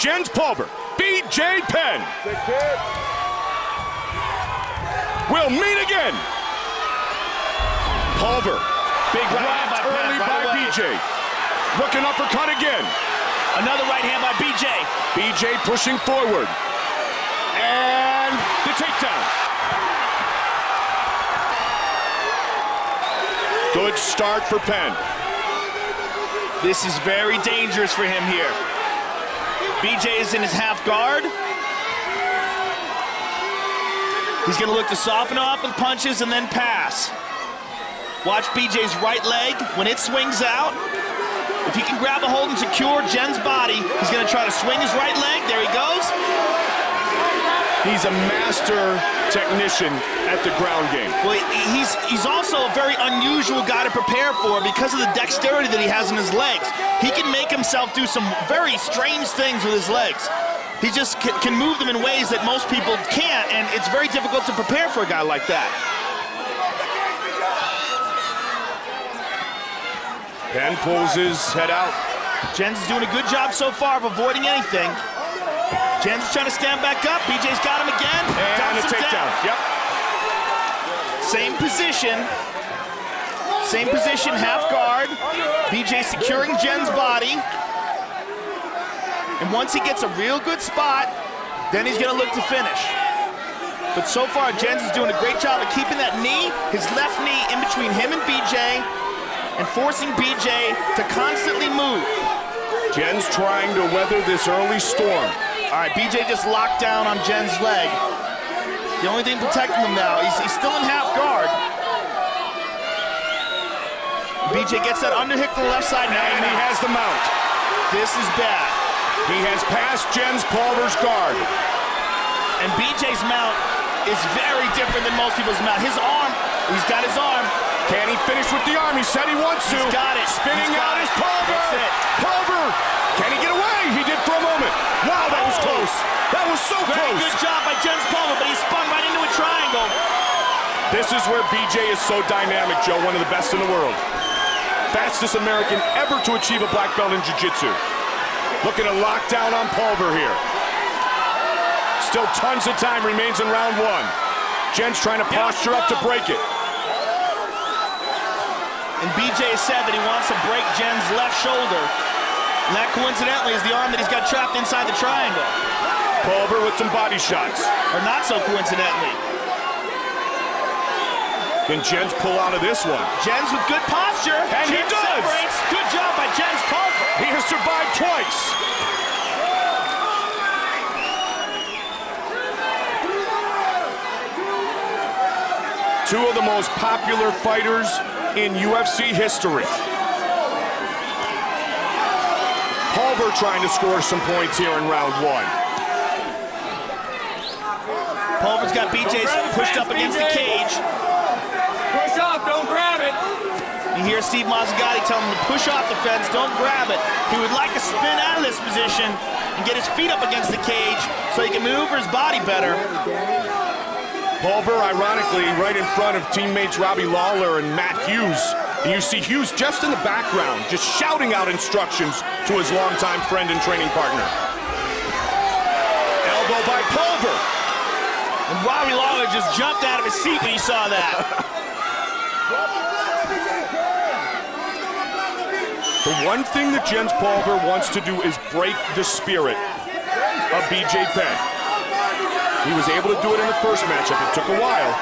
Jens Pulver, BJ Penn. We'll meet again. Pulver. Big right hand by Penn, early right by away. BJ. Looking uppercut again. Another right hand by BJ. BJ pushing forward. And the takedown. Good start for Penn. This is very dangerous for him here. BJ is in his half guard. He's gonna look to soften up with punches and then pass. Watch BJ's right leg. When it swings out, if he can grab a hold and secure Jens' body, he's gonna try to swing his right leg. There he goes. He's a master technician at the ground game. Well, he's also a very unusual guy to prepare for because of the dexterity that he has in his legs. He can make himself do some very strange things with his legs. He just can move them in ways that most people can't, and it's very difficult to prepare for a guy like that. Penn pulls his head out. Jens is doing a good job so far of avoiding anything. Jens is trying to stand back up. BJ's got him again. And a takedown. Yep. Same position. Same position, half guard. BJ securing Jens' body. And once he gets a real good spot, then he's gonna look to finish. But so far, Jens is doing a great job of keeping that knee, his left knee, in between him and BJ, and forcing BJ to constantly move. Jens trying to weather this early storm. All right, BJ just locked down on Jens' leg. The only thing protecting him now, he's still in half guard. BJ gets that underhook to the left side now. And he has the mount. This is bad. He has passed Jens Pulver's guard. And BJ's mount is very different than most people's mount. His arm, he's got his arm. Can he finish with the arm? He said he wants to. He's got it. Spinning out is Pulver. That's it. Pulver. Can he get away? He did for a moment. Wow, that was close. That was so Very close. good job by Jens Pulver, but he spun right into a triangle. This is where BJ is so dynamic, Joe. One of the best in the world. Fastest American ever to achieve a black belt in jiu-jitsu. Looking to lock down on Pulver here. Still tons of time remains in round one. Jens trying to posture up to break it. And BJ said that he wants to break Jens' left shoulder. And that coincidentally is the arm that he's got trapped inside the triangle. Pulver with some body shots. Or not so coincidentally. Can Jens pull out of this one? Jens with good posture. And he Jens does. separates. Good job by Jens Pulver. He has survived twice. Two of the most popular fighters in UFC history. Pulver trying to score some points here in round one. Pulver's got BJ pushed up against the cage. Push off, don't grab it. You hear Steve Mazzagatti tell him to push off the fence, don't grab it. He would like to spin out of this position and get his feet up against the cage so he can maneuver his body better. Pulver, ironically, right in front of teammates Robbie Lawler and Matt Hughes. And you see Hughes just in the background, just shouting out instructions to his longtime friend and training partner. Elbow by Pulver. And Robbie Lawler just jumped out of his seat when he saw that. The one thing that Jens Pulver wants to do is break the spirit of BJ Penn. He was able to do it in the first matchup. It took a while.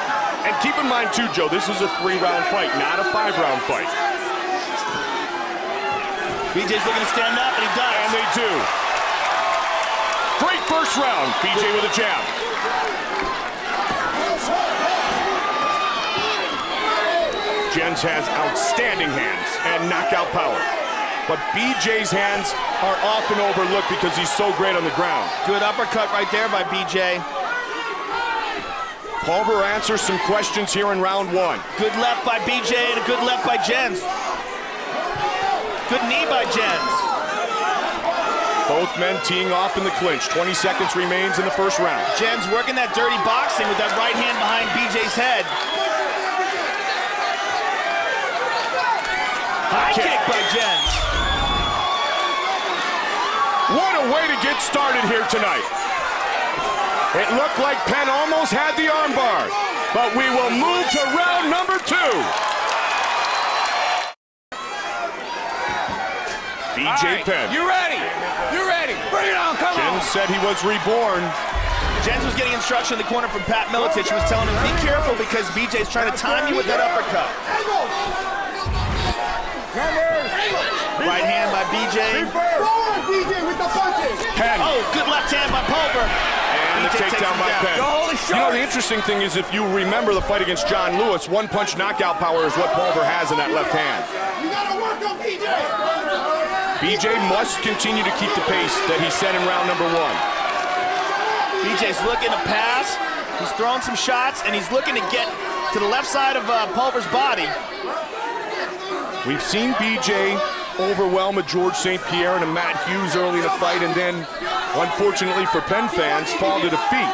And keep in mind, too, Joe, this is a 3-round fight, not a 5-round fight. BJ's looking to stand up, and he does. And they do. Great first round. BJ with a jab. Jens has outstanding hands and knockout power. But BJ's hands are often overlooked because he's so great on the ground. Good uppercut right there by BJ. Pulver answers some questions here in round one. Good left by BJ and a good left by Jens. Good knee by Jens. Both men teeing off in the clinch. 20 seconds remains in the first round. Jens working that dirty boxing with that right hand behind BJ's head. High kick by Jens. What a way to get started here tonight. It looked like Penn almost had the armbar, but we will move to round number 2. BJ Penn. You ready? You ready? Bring it on, come on. Jens said he was reborn. Jens was getting instruction in the corner from Pat Miletich, who was telling him, be careful because BJ's trying to time you with that uppercut. Right hand by BJ. Forward, BJ, with the punches. Penn. Oh, good left hand by Pulver. And the BJ takes takedown him by down. Penn. Go hold it You know, short. the interesting thing is if you remember the fight against John Lewis, one-punch knockout power is what Pulver has in that left hand. You gotta work on BJ. BJ must continue to keep the pace that he set in round number 1. BJ's looking to pass. He's throwing some shots, and he's looking to get to the left side of Pulver's body. We've seen BJ overwhelm a George St. Pierre and a Matt Hughes early in the fight, and then, unfortunately for Penn fans, fall to defeat.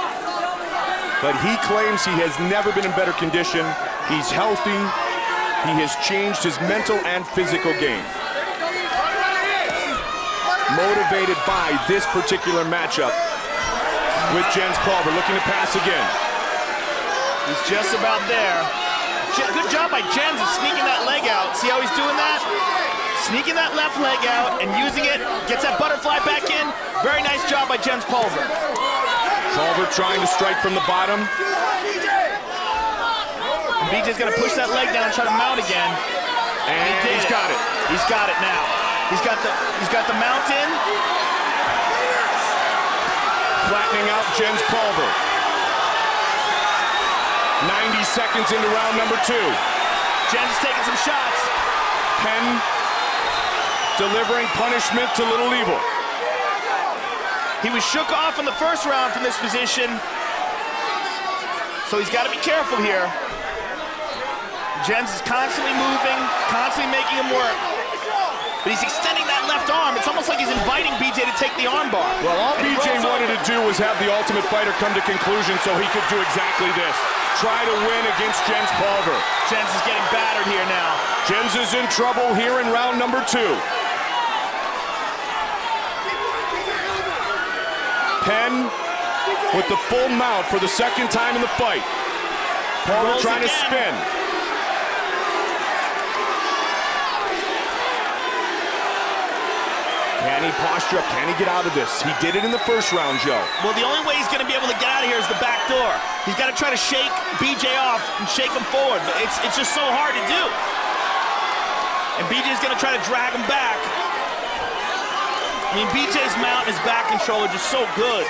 But he claims he has never been in better condition. He's healthy. He has changed his mental and physical game. Motivated by this particular matchup with Jens Pulver, looking to pass again. He's just about there. Good job by Jens of sneaking that leg out. See how he's doing that? Sneaking that left leg out and using it. Gets that butterfly back in. Very nice job by Jens Pulver. Pulver trying to strike from the bottom. And BJ's gonna push that leg down and try to mount again. And he's got it. He's got it now. He's got the mount in. Flattening out Jens Pulver. 90 seconds into round number 2. Jens is taking some shots. Penn delivering punishment to Little Evil. He was shook off in the first round from this position, so he's got to be careful here. Jens is constantly moving, constantly making him work. But he's extending that left arm. It's almost like he's inviting BJ to take the armbar. Well, all BJ wanted to do was have the Ultimate Fighter come to conclusion so he could do exactly this. Try to win against Jens Pulver. Jens is getting battered here now. Jens is in trouble here in round number 2. Penn with the full mount for the second time in the fight. Pulver trying to spin. Can he posture up? Can he get out of this? He did it in the first round, Joe. Well, the only way he's going to be able to get out of here is the back door. He's got to try to shake BJ off and shake him forward. But it's just so hard to do. And BJ's going to try to drag him back. I mean, BJ's mount and his back control are just so good.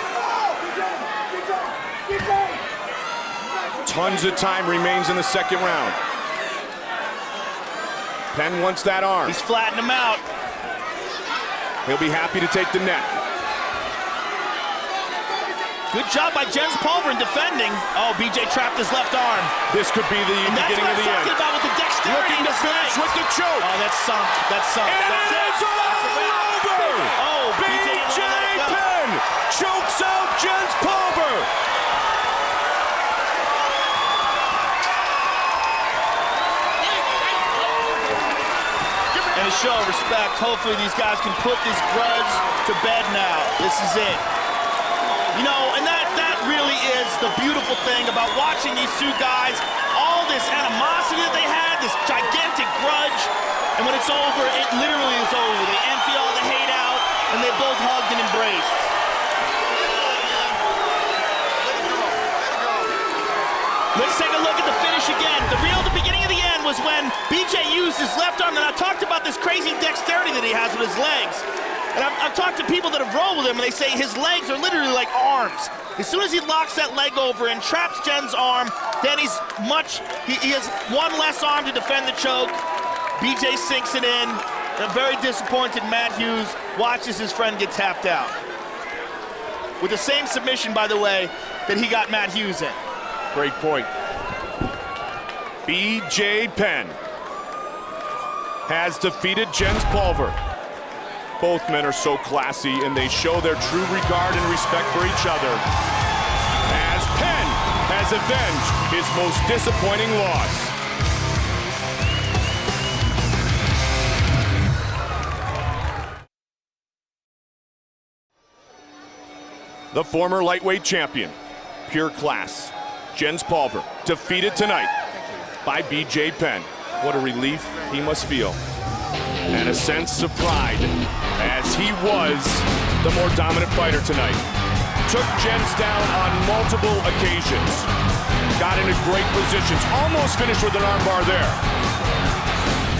Tons of time remains in the second round. Penn wants that arm. He's flattened him out. He'll be happy to take the neck. Good job by Jens Pulver in defending. Oh, BJ trapped his left arm. This could be the beginning of the end. That's what I'm talking about with the dexterity. Looking to finish with the choke. Oh, that's sunk. That's sunk. And That's it. it's over! Oh, BJ Penn chokes out Jens Pulver. And a show of respect. Hopefully these guys can put this grudge to bed now. This is it. You know, and that really is the beautiful thing about watching these two guys. All this animosity that they had, this gigantic grudge, and when it's over, it literally is over. They empty all the hate out, and they both hugged and embraced. Let's take a look at the finish again. The beginning of the end was when BJ used his left arm, and I talked about this crazy dexterity that he has with his legs. And I've talked to people that have rolled with him, and they say his legs are literally like arms. As soon as he locks that leg over and traps Jen's arm, then he has one less arm to defend the choke. BJ sinks it in. A very disappointed Matt Hughes watches his friend get tapped out. With the same submission, by the way, that he got Matt Hughes in. Great point. BJ Penn has defeated Jens Pulver. Both men are so classy, and they show their true regard and respect for each other as Penn has avenged his most disappointing loss. The former lightweight champion, pure class, Jens Pulver, defeated tonight by BJ Penn. What a relief he must feel. And a sense of pride as he was the more dominant fighter tonight. Took Jens down on multiple occasions. Got into great positions, almost finished with an armbar there.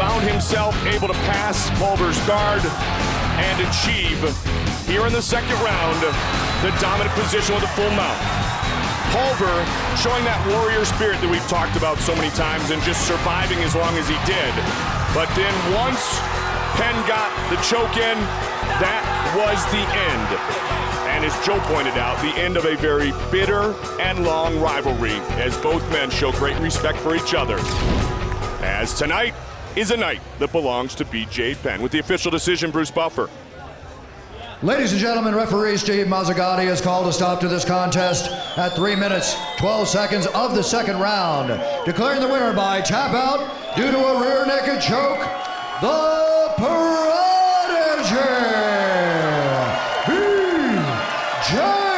Found himself able to pass Pulver's guard and achieve, here in the second round, the dominant position with a full mount. Pulver showing that warrior spirit that we've talked about so many times and just surviving as long as he did. But then once Penn got the choke in, that was the end. And as Joe pointed out, the end of a very bitter and long rivalry as both men show great respect for each other. As tonight is a night that belongs to BJ Penn. With the official decision, Bruce Buffer. Ladies and gentlemen, referee Steve Mazzagatti has called a stop to this contest at 3 minutes, 12 seconds of the second round. Declaring the winner by tap out due to a rear naked choke, the Prodigy, BJ